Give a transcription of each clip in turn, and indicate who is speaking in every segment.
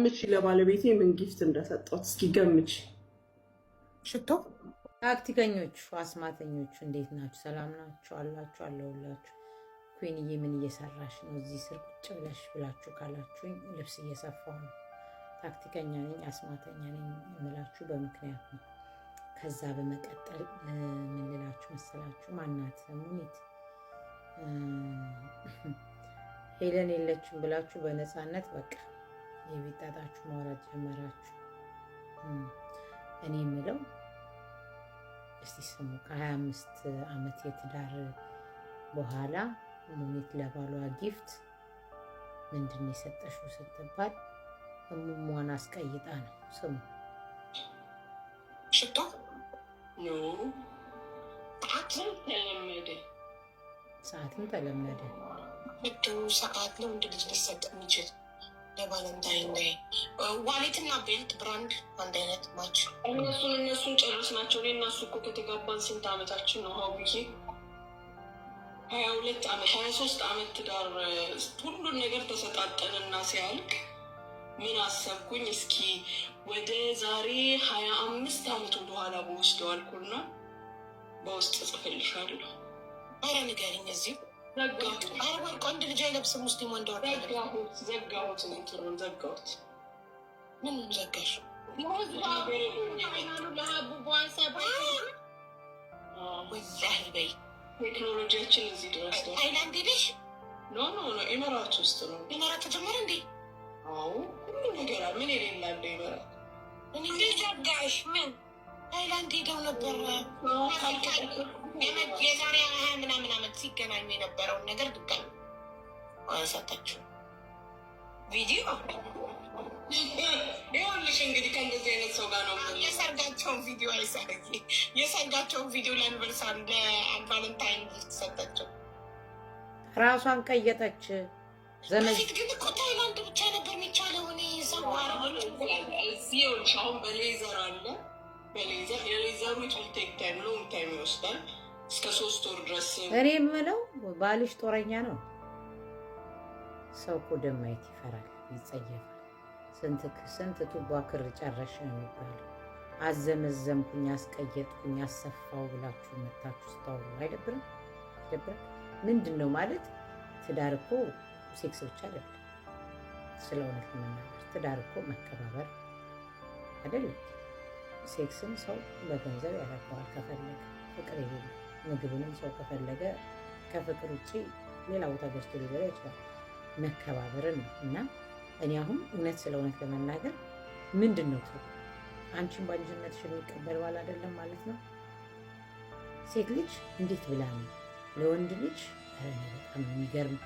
Speaker 1: ገምች ለባለቤቴ ምን ጊፍት እንደሰጠሁት እስኪ ገምች።
Speaker 2: ሽቶ። ታክቲከኞቹ አስማተኞቹ እንዴት ናችሁ? ሰላም ናችሁ? አላችሁ? አለሁላችሁ። ኩንዬ ምን እየሰራሽ ነው እዚህ ስር ቁጭ ብለሽ ብላችሁ ካላችሁኝ ልብስ እየሰፋሁ ነው። ታክቲከኛ ነኝ አስማተኛ ነኝ የምላችሁ በምክንያት ነው። ከዛ በመቀጠል ምን ልላችሁ መሰላችሁ? ማናት ሙኒት ሄለን የለችም ብላችሁ በነፃነት በቃ የቢጣጣችሁ ማውራት ጀመራችሁ። እኔ የምለው እስቲ ስሙ፣ ከ25 ዓመት የትዳር በኋላ ሙኒት ለባሏ ጊፍት ምንድን ነው የሰጠሽው ስትባል እሙሟን አስቀይጣ ነው። ስሙ፣
Speaker 3: ሽቶ
Speaker 2: ሰዓትም ተለመደ።
Speaker 3: ሽቶ ሰዓት ነው እንደ ልጅ ሊሰጥ የሚችል ለቫለንታይን ላይ ዋሌትና ቤልት ብራንድ አንድ አይነት ማች። እነሱን ጨርስ ናቸው። እኔ እና እሱ እኮ ከተጋባን ስንት ዓመታችን ነው? ሀውዬ 22 ዓመት 23 ዓመት ትዳር ሁሉን ነገር ተሰጣጠንና ሲያልቅ ምን አሰብኩኝ፣ እስኪ ወደ ዛሬ 25 ዓመት ወደኋላ በወስደው አልኩና በውስጥ ጽፍልሻለሁ። አረ ንገሪኝ። እዚሁ ዘጋሁት። አረ ወርቅ ወንድ ልጅ አይለብስም ሙስሊም ወንድ ወርቅ ዘጋሁት። እንትኑን ዘጋሁት። ምን ዘጋሽ? ወላሂ በይ ቴክኖሎጂያችን እዚህ ድረስ ነው። ታይላንድ ሄደሽ? ኖ ኤመራት ውስጥ ነው። ኤመራት ተጀመረ እንዴ? አዎ ሁሉ ነገር ምን የሌላለ ኤመራት። እንዴ ዘጋሽ? ምን ታይላንድ ሄደው ነበር። የዛሬ 20 ምናምን ዓመት ሲገናኙ የነበረውን ነገር ድጋሚ ሰጣችሁ ቪዲዮ። ይኸውልሽ እንግዲህ ከእንደዚህ አይነት ሰው ጋር ነው የሰርጋቸውን ቪዲዮ አይሳይ የሰርጋቸውን ቪዲዮ ለአኒቨርሳሪ ለቫለንታይን ሰጠችው።
Speaker 2: ራሷን ቀየጠች።
Speaker 3: በፊት ግን እኮ ታይላንድ ብቻ ነበር የሚቻለው። እኔ ሰው እዚህ ይኸውልሽ አሁን በሌዘር አለ። በሌዘር የሌዘሩ ቴክ ታይም ሎንግ ታይም ይወስዳል እስከ 3 ወር ድረስ።
Speaker 2: እኔ የምለው ባልሽ ጦረኛ ነው። ሰው እኮ ደም ማየት ይፈራል፣ ይጸየፋል። ስንት ቱባ ክር ጨረሽ ነው የሚባለው። አዘመዘምኩኝ፣ አስቀየጥኩኝ፣ አሰፋው ብላችሁ መታችሁ ስታወሩ አይደብርም? ምንድን ነው ማለት ትዳር እኮ ሴክስ ብቻ አይደለም። ስለ እውነት ለመናገር ትዳር እኮ መከባበር አይደለም። ሴክስን ሰው በገንዘብ ያደርገዋል ከፈለገ፣ ፍቅር የሌለው ምግብንም ሰው ከፈለገ ከፍቅር ውጭ ሌላ ቦታ ገዝቶ ሊበላ ይችላል። መከባበርን ነው። እና እኔ አሁን እውነት ስለ እውነት ለመናገር ምንድን ነው አንቺን በአንቺነትሽ የሚቀበል ባል አይደለም ማለት ነው። ሴት ልጅ እንዴት ብላ ነው ለወንድ ልጅ በጣም የሚገርም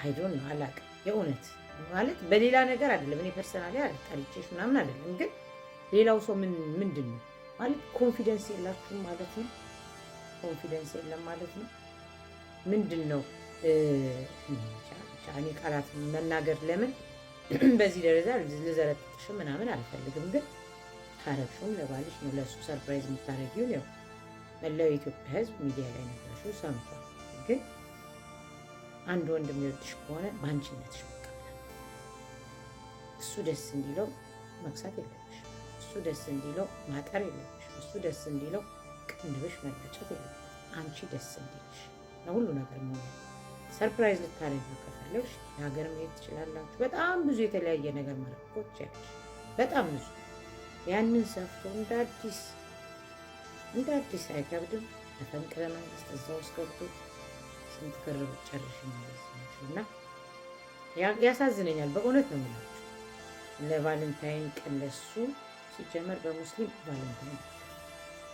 Speaker 2: አይዶን ነው አላውቅም። የእውነት ማለት በሌላ ነገር አይደለም። እኔ ፐርሰናሊ አልጠልቼሽ ምናምን አይደለም፣ ግን ሌላው ሰው ምንድን ነው ማለት ኮንፊደንስ የላችሁም ማለት ነው። ኮንፊደንስ የለም ማለት ነው። ምንድን ነው እኔ ቃላት መናገር ለምን በዚህ ደረጃ ልዘረጥሽ ምናምን አልፈልግም፣ ግን ካረግሽውም ለባልሽ ነው። ለእሱ ሰርፕራይዝ የምታደርጊውን ያው መላው የኢትዮጵያ ሕዝብ ሚዲያ ላይ ነገርሽው ሰምቷል። ግን አንድ ወንድ የሚወድሽ ከሆነ በአንቺነትሽ መቀበል፣ እሱ ደስ እንዲለው መክሳት የለብሽ፣ እሱ ደስ እንዲለው ማጠር የለብሽ፣ እሱ ደስ እንዲለው ቅንድብሽ መላጨት የለብሽ። አንቺ ደስ እንዲልሽ ነው ሁሉ ነገር መሆን። ሰርፕራይዝ ልታደርጊው ከፈለግሽ የሀገር መሄድ ትችላላችሁ። በጣም ብዙ የተለያየ ነገር መረኮች ያለሽ በጣም ብዙ። ያንን ሰፍቶ እንደ አዲስ አይከብድም። መፈንቅለ መንግስት እዛ ውስጥ ገብቶ ስንት ክር ብትጨርሽ እና ያሳዝነኛል። በእውነት ነው የምላችሁ። ለቫለንታይን ቀን ለሱ ሲጀመር በሙስሊም ቫለንታይን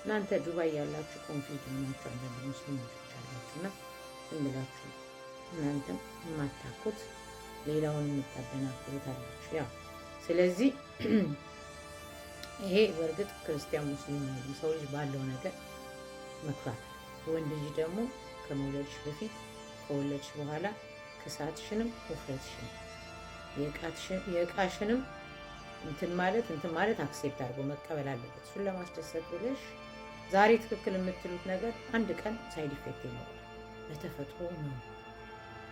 Speaker 2: እናንተ ዱባይ ያላችሁ ኮንፊውዝ ናችሁ። አንዳንድ ሙስሊም ልጆች አላችሁ እና ዝም ብላችሁ እናንተም የማታውቁት ሌላውን የምታደናግሩት አላችሁ። ያው ስለዚህ ይሄ በእርግጥ ክርስቲያን ሙስሊም ሰው ልጅ ባለው ነገር መኩራት፣ ወንድ ልጅ ደግሞ ከመውለድሽ በፊት ከወለድሽ በኋላ ክሳትሽንም ውፍረትሽንም የእቃሽንም እንትን ማለት አክሴፕት አድርጎ መቀበል አለበት። እሱን ለማስደሰት ብለሽ ዛሬ ትክክል የምትሉት ነገር አንድ ቀን ሳይድ ኢፌክት ይኖራል። በተፈጥሮ ነው።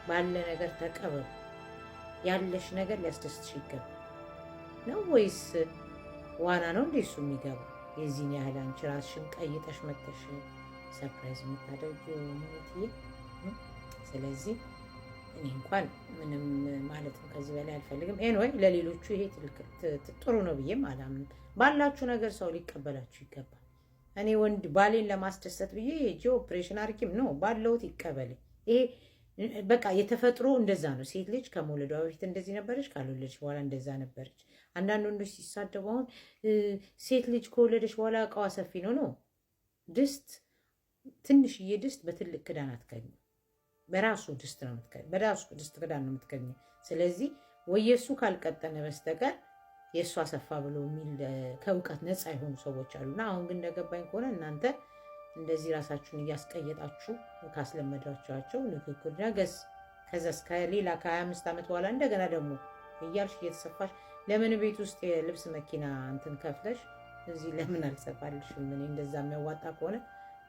Speaker 2: ባለ ነገር ተቀበሉ። ያለሽ ነገር ሊያስደስትሽ ይገባል። ነው ወይስ ዋና ነው እንዴ እሱ የሚገባው? የዚህን ያህል አንቺ ራስሽን ቀይጠሽ መተሽ ሰርፕራይዝ የምታደርጊው ሙኒትዬ። ስለዚህ እኔ እንኳን ምንም ማለትም ከዚህ በላይ አልፈልግም። ኤንወይ ለሌሎቹ ይሄ ጥሩ ነው ብዬም አላምንም። ባላችሁ ነገር ሰው ሊቀበላችሁ ይገባል። እኔ ወንድ ባሌን ለማስደሰት ብዬ ሄጄ ኦፕሬሽን አርኪም ነው ባለውት ይቀበል። ይሄ በቃ የተፈጥሮ እንደዛ ነው። ሴት ልጅ ከመውለዷ በፊት እንደዚህ ነበረች፣ ካልወለደች በኋላ እንደዛ ነበረች። አንዳንድ ወንዶች ሲሳደቡ አሁን ሴት ልጅ ከወለደች በኋላ እቃዋ ሰፊ ነው ነው። ድስት ትንሽዬ ድስት በትልቅ ክዳን አትገኝም። በራሱ ድስት ነው የምትገኝ፣ በራሱ ድስት ክዳን ነው የምትገኝ። ስለዚህ ወይ የእሱ ካልቀጠነ በስተቀር የእሱ አሰፋ ብሎ የሚል ከእውቀት ነፃ የሆኑ ሰዎች አሉና አሁን ግን እንደገባኝ ከሆነ እናንተ እንደዚህ ራሳችሁን እያስቀየጣችሁ ካስለመዳችኋቸው ንግግር ነገስ ከዛስ ከሌላ ከ25 ዓመት በኋላ እንደገና ደግሞ እያልሽ እየተሰፋሽ ለምን ቤት ውስጥ የልብስ መኪና እንትን ከፍለሽ እዚህ ለምን አልሰፋልሽም? ምን እንደዛ የሚያዋጣ ከሆነ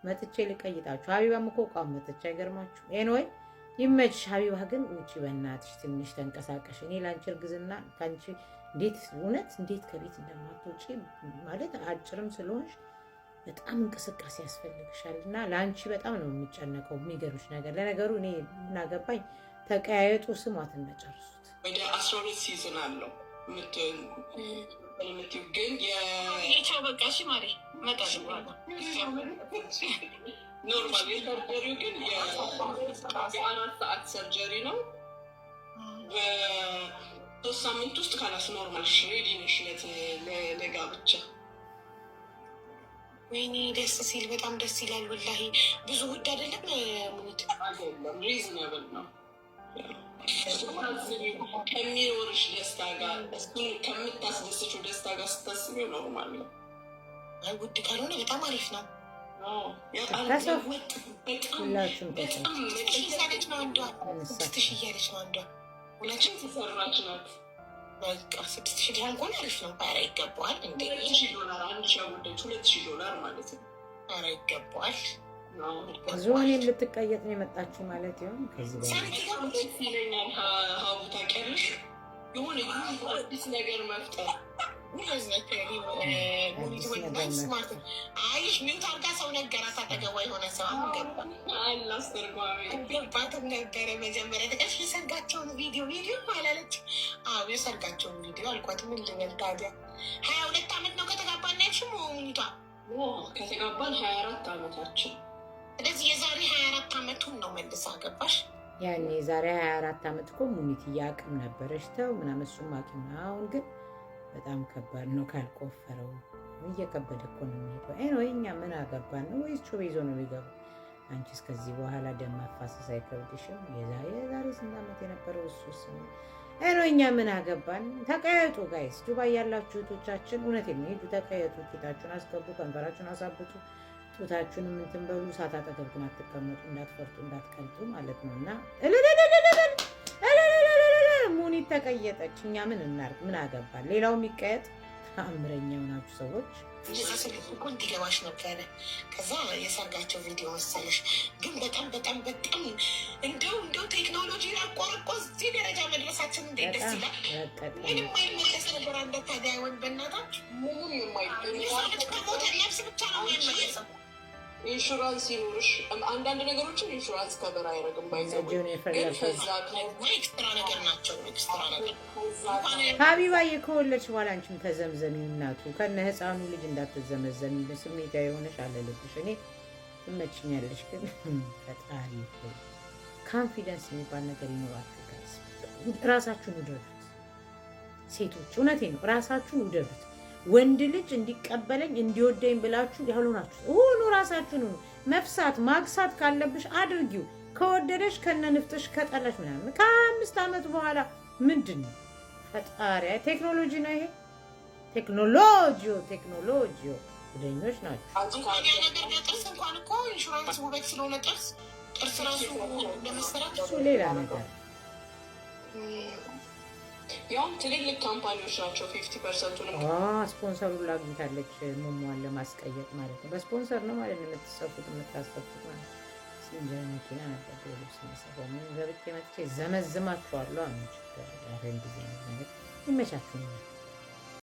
Speaker 2: መጥቼ ልቀይጣችሁ። ሀቢባም እኮ ቋም መጥቼ አይገርማችሁ? ኤንወይ ይመችሽ። ሀቢባ ግን ውጪ በእናትሽ ትንሽ ተንቀሳቀሽ። እኔ ለአንቺ እርግዝና ከአንቺ እንዴት እውነት እንዴት ከቤት እንደማትወጪ ማለት አጭርም ስለሆንሽ በጣም እንቅስቃሴ ያስፈልግሻል እና ለአንቺ በጣም ነው የሚጨነቀው። የሚገርምሽ ነገር ለነገሩ እኔ እናገባኝ ተቀያየጡ ስሟት እንደጨርሱት
Speaker 3: ወደ 12 ሲዝን አለው የምትይው ግን የቻው በቃ እሺ ማሪ መጣሽ ኖርማል የሰርጀሪው ግን የ4 ሰዓት ሰርጀሪ ነው። በ3 ሳምንት ውስጥ ካላስ ኖርማል ሬዲ ነሽ ለጋብቻ። ወይኔ ደስ ሲል በጣም ደስ ይላል። ወላሂ ብዙ ውድ አይደለም ሙኒት አይደለም፣ ሪዝናብል ነው። ከሚኖርሽ ደስታ ጋር እሱን ከምታስደስችው ደስታ ጋር ስታስቢው ኖርማል ነው። ውድ ካልሆነ በጣም አሪፍ ነው። ሁላችሁምሳለች ነው አንዷ 6,000 እያለች ነው አንዷ። ሁላችን ተሰራች ናት። በቃ 6,000 ሊሆን ከሆነ አሪፍ ነው። ኧረ ይገባዋል። እንደ $1,000 $2,000 ማለት ነው። ኧረ ይገባዋል።
Speaker 2: ዞኔን ልትቀየጥ ነው የመጣችሁ ማለት ይሆን? ከዚህ
Speaker 3: ይለኛል ሀቡ ታውቂያለሽ፣ የሆነ አዲስ ነገር መፍጠር
Speaker 2: አይሽ ሚውት አድርጋ ሰው ነገራት አጠገቧ የሆነ ሰው አሁን ገባትም ነበረ መጀመሪያ ተቀሽ የሰርጋቸውን ቪዲዮ አላለች። አዎ የሰርጋቸውን ቪዲዮ አልኳት። ምን ልበል ታዲያ 22 ዓመት ነው ከተጋባን ያልሽው ሙኒቷ?
Speaker 3: ከተጋባን 24 ዓመታችን።
Speaker 2: ስለዚህ የዛሬ 24 ዓመቱን ነው መልሳ ገባሽ? ያኔ የዛሬ 24 ዓመት እኮ ሙኒት እያቅም ነበረች ተው ምናምን እሱም አቂም። አሁን ግን በጣም ከባድ ነው። ካልቆፈረው እየከበደ እኮ ነው የሚሄደው። ኤንወይ እኛ ምን አገባን ነው ወይስ ጩቤ ይዞ ነው የሚገባው? አንቺ እስከዚህ በኋላ ደም ማፋሰስ አይከብድሽም? የዛሬ ስንት ዓመት የነበረው እሱስ ነው። ኤንወይ እኛ ምን አገባን? ተቀየጡ ጋይስ። ዱባይ ያላችሁ እህቶቻችን እውነቴን ነው ሂዱ ተቀየጡ። ፊታችሁን አስገቡ፣ ከንፈራችሁን አሳብጡ፣ ጡታችሁንም እንትን በሉ። እሳት አጠገብ ግን አትቀመጡ፣ እንዳትፈርጡ፣ እንዳትቀልጡ ማለት ነው። እና ሙኒት ተቀየጠች። እኛ ምን እናርግ? ምን አገባን? ሌላው የሚቀየጥ ተአምረኛ የሆናችሁ ሰዎች
Speaker 4: እኮ እንዲገባሽ ነበረ። ከዛ የሰርጋቸው ቪዲዮ መሰለሽ። ግን በጣም በጣም በጣም እንደው ቴክኖሎጂ አቋርቆ እዚህ ደረጃ መድረሳችን እንዴት ደስ ይላል። ምንም አይመለስ ነበር አለ ታዲያ ወን በእናታችሁ ምንም የማይመለስ ከሞተ ነፍስ ብቻ ነው የማይመለሰው።
Speaker 3: ኢንሹራንስ ይኑርሽ። አንዳንድ ነገሮችን ኢንሹራንስ ከበር አይረግም። ባይዘው
Speaker 4: ኤክስትራ ነገር ናቸው። ኤክስትራ ነገር
Speaker 2: ሀቢባዬ ከወለድሽ በኋላ አንቺም ተዘምዘሚ እናቱ ከነ ህፃኑ ልጅ እንዳትዘመዘሚ። ስሜታዊ የሆነሽ አለልብሽ። እኔ ትመችኛለሽ፣ ግን ፈጣሪ ካንፊደንስ የሚባል ነገር ይኖራችሁ። ራሳችሁን ውደዱት ሴቶች፣ እውነቴ ነው። ራሳችሁን ውደዱት። ወንድ ልጅ እንዲቀበለኝ እንዲወደኝ ብላችሁ ያልሆናችሁ ሁሉ ራሳችሁን ሁኑ። መፍሳት ማግሳት ካለብሽ አድርጊው። ከወደደሽ ከነ ንፍጥሽ፣ ከጠላሽ ምናምን ከ5 ዓመት በኋላ ምንድን ነው ፈጣሪ? ቴክኖሎጂ ነው ይሄ። ቴክኖሎጂ ወደኞች ናቸው።
Speaker 4: ጥርስ እንኳን እኮ ኢንሹራንስ ውበት ስለሆነ ጥርስ ራሱ ለመሰራት
Speaker 2: እሱ ሌላ ነገር።
Speaker 3: ያውም ትልልቅ ካምፓኒዎች ናቸው 50%ቱንም
Speaker 2: ስፖንሰሩን ላግኝታለች። ሙሟን ለማስቀየጥ ማለት ነው። በስፖንሰር ነው ማለት ነው የምትሰፉት የምታሰፉት ማለት ነው። ሲንጀር መኪና ነበር ልብስ መሰፋው። ምን ገብቼ መጥቼ ዘመዝማችኋለሁ። አንቺ ጊዜ ይመቻችሁ።